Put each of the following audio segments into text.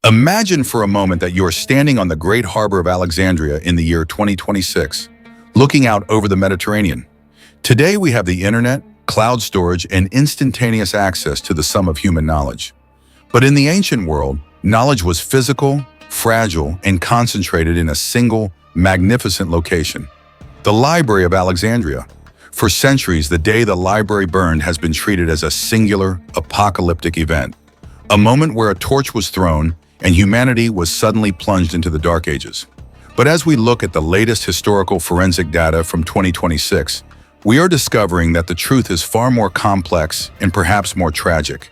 Imagine for a moment that you are standing on the great harbor of Alexandria in the year 2026, looking out over the Mediterranean. Today we have the internet, cloud storage, and instantaneous access to the sum of human knowledge. But in the ancient world, knowledge was physical, fragile, and concentrated in a single, magnificent location. The Library of Alexandria. For centuries, the day the library burned has been treated as a singular, apocalyptic event. A moment where a torch was thrown and humanity was suddenly plunged into the Dark Ages. But as we look at the latest historical forensic data from 2026, we are discovering that the truth is far more complex and perhaps more tragic.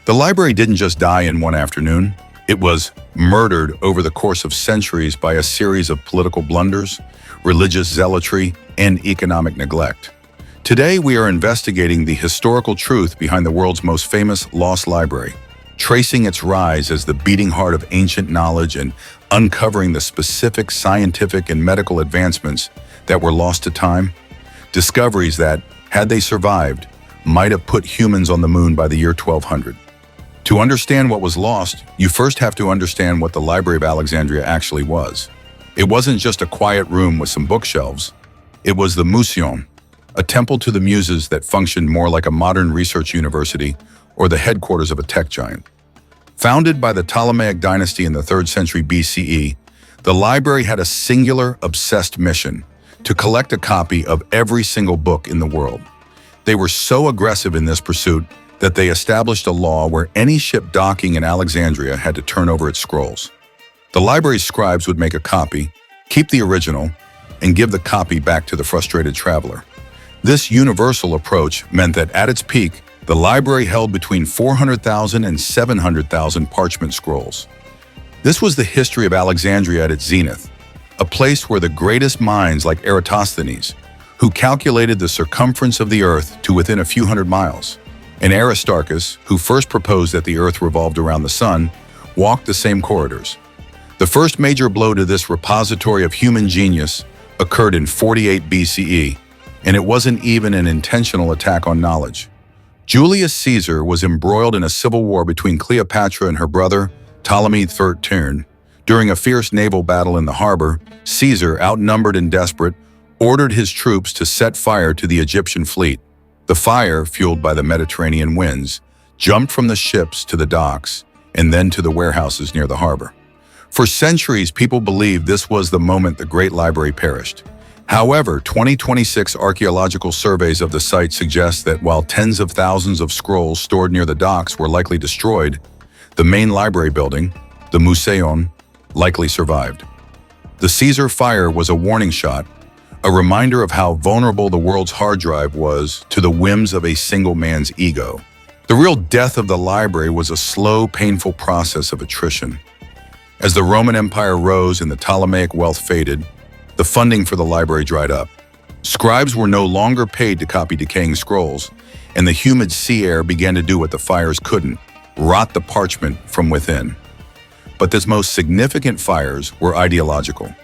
The library didn't just die in one afternoon. It was murdered over the course of centuries by a series of political blunders, religious zealotry, and economic neglect. Today, we are investigating the historical truth behind the world's most famous lost library, tracing its rise as the beating heart of ancient knowledge and uncovering the specific scientific and medical advancements that were lost to time. Discoveries that, had they survived, might have put humans on the moon by the year 1200. To understand what was lost, you first have to understand what the Library of Alexandria actually was. It wasn't just a quiet room with some bookshelves. It was the Museum, a temple to the muses that functioned more like a modern research university or the headquarters of a tech giant. Founded by the Ptolemaic dynasty in the 3rd century BCE, the library had a singular, obsessed mission: to collect a copy of every single book in the world. They were so aggressive in this pursuit that they established a law where any ship docking in Alexandria had to turn over its scrolls. The library's scribes would make a copy, keep the original, and give the copy back to the frustrated traveler. This universal approach meant that at its peak, the library held between 400,000 and 700,000 parchment scrolls. This was the history of Alexandria at its zenith, a place where the greatest minds like Eratosthenes, who calculated the circumference of the earth to within a few hundred miles, and Aristarchus, who first proposed that the earth revolved around the sun, walked the same corridors. The first major blow to this repository of human genius occurred in 48 BCE, and it wasn't even an intentional attack on knowledge. Julius Caesar was embroiled in a civil war between Cleopatra and her brother, Ptolemy XIII. During a fierce naval battle in the harbor, Caesar, outnumbered and desperate, ordered his troops to set fire to the Egyptian fleet. The fire, fueled by the Mediterranean winds, jumped from the ships to the docks and then to the warehouses near the harbor. For centuries, people believed this was the moment the Great Library perished. However, 2026 archaeological surveys of the site suggest that while tens of thousands of scrolls stored near the docks were likely destroyed, the main library building, the Museum, likely survived. The Caesar fire was a warning shot, a reminder of how vulnerable the world's hard drive was to the whims of a single man's ego. The real death of the library was a slow, painful process of attrition. As the Roman Empire rose and the Ptolemaic wealth faded, the funding for the library dried up. Scribes were no longer paid to copy decaying scrolls, and the humid sea air began to do what the fires couldn't: rot the parchment from within. But the most significant fires were ideological.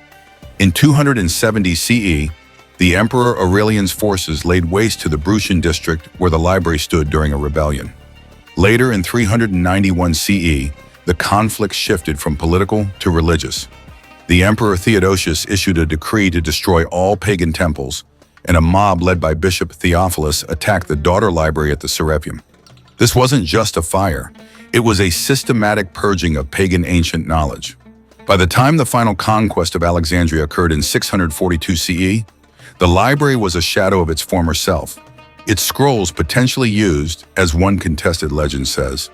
In 270 CE, the Emperor Aurelian's forces laid waste to the Brutian district where the library stood during a rebellion. Later, in 391 CE, the conflict shifted from political to religious. The Emperor Theodosius issued a decree to destroy all pagan temples, and a mob led by Bishop Theophilus attacked the daughter library at the Serapeum. This wasn't just a fire, it was a systematic purging of pagan ancient knowledge. By the time the final conquest of Alexandria occurred in 642 CE, the library was a shadow of its former self, its scrolls potentially used, as one contested legend says,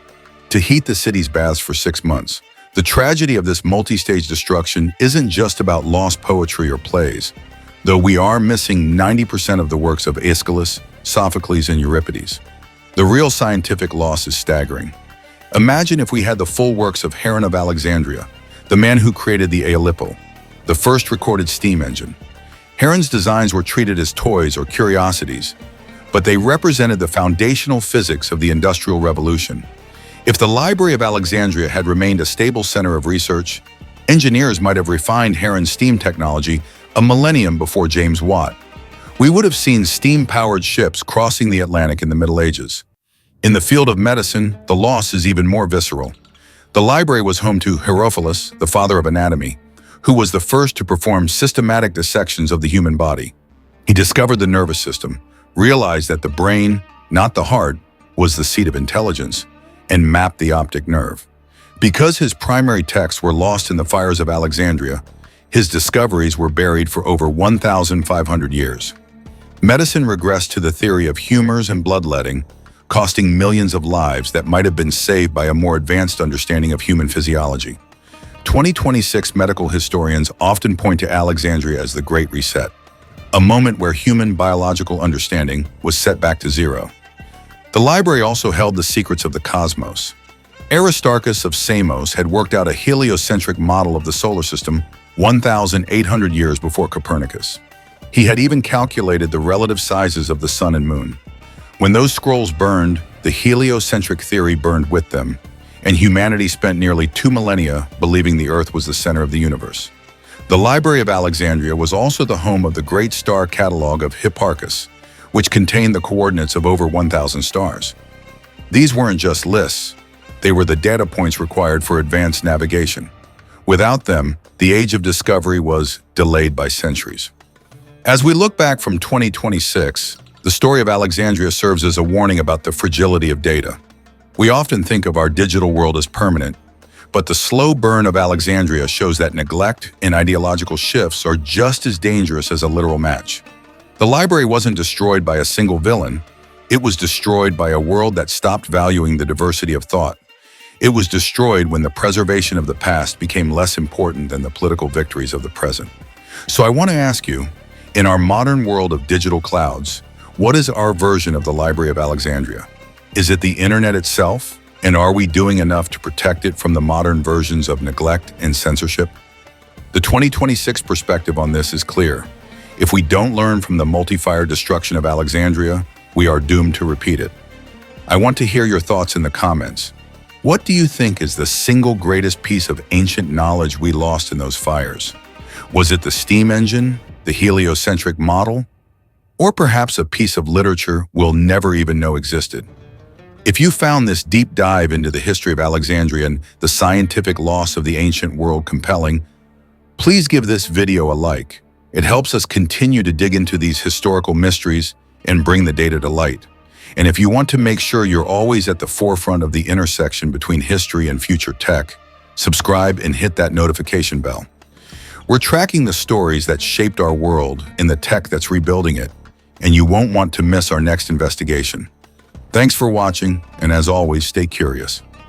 to heat the city's baths for 6 months. The tragedy of this multi-stage destruction isn't just about lost poetry or plays, though we are missing 90% of the works of Aeschylus, Sophocles, and Euripides. The real scientific loss is staggering. Imagine if we had the full works of Heron of Alexandria, the man who created the Aeolippo, the first recorded steam engine. Heron's designs were treated as toys or curiosities, but they represented the foundational physics of the Industrial Revolution. If the Library of Alexandria had remained a stable center of research, engineers might have refined Heron's steam technology a millennium before James Watt. We would have seen steam-powered ships crossing the Atlantic in the Middle Ages. In the field of medicine, the loss is even more visceral. The library was home to Herophilus, the father of anatomy, who was the first to perform systematic dissections of the human body. He discovered the nervous system, realized that the brain, not the heart, was the seat of intelligence, and mapped the optic nerve. Because his primary texts were lost in the fires of Alexandria, his discoveries were buried for over 1,500 years. Medicine regressed to the theory of humors and bloodletting, costing millions of lives that might have been saved by a more advanced understanding of human physiology. 2026 medical historians often point to Alexandria as the Great Reset, a moment where human biological understanding was set back to zero. The library also held the secrets of the cosmos. Aristarchus of Samos had worked out a heliocentric model of the solar system 1,800 years before Copernicus. He had even calculated the relative sizes of the sun and moon. When those scrolls burned, the heliocentric theory burned with them, and humanity spent nearly 2 millennia believing the Earth was the center of the universe. The Library of Alexandria was also the home of the Great Star Catalog of Hipparchus, which contained the coordinates of over 1,000 stars. These weren't just lists, they were the data points required for advanced navigation. Without them, the age of discovery was delayed by centuries. As we look back from 2026, the story of Alexandria serves as a warning about the fragility of data. We often think of our digital world as permanent, but the slow burn of Alexandria shows that neglect and ideological shifts are just as dangerous as a literal match. The library wasn't destroyed by a single villain, it was destroyed by a world that stopped valuing the diversity of thought. It was destroyed when the preservation of the past became less important than the political victories of the present. So I want to ask you, in our modern world of digital clouds, what is our version of the Library of Alexandria? Is it the internet itself? And are we doing enough to protect it from the modern versions of neglect and censorship? The 2026 perspective on this is clear. If we don't learn from the multi-fire destruction of Alexandria, we are doomed to repeat it. I want to hear your thoughts in the comments. What do you think is the single greatest piece of ancient knowledge we lost in those fires? Was it the steam engine, the heliocentric model, or perhaps a piece of literature we'll never even know existed? If you found this deep dive into the history of Alexandria and the scientific loss of the ancient world compelling, please give this video a like. It helps us continue to dig into these historical mysteries and bring the data to light. And if you want to make sure you're always at the forefront of the intersection between history and future tech, subscribe and hit that notification bell. We're tracking the stories that shaped our world and the tech that's rebuilding it, and you won't want to miss our next investigation. Thanks for watching, and as always, stay curious.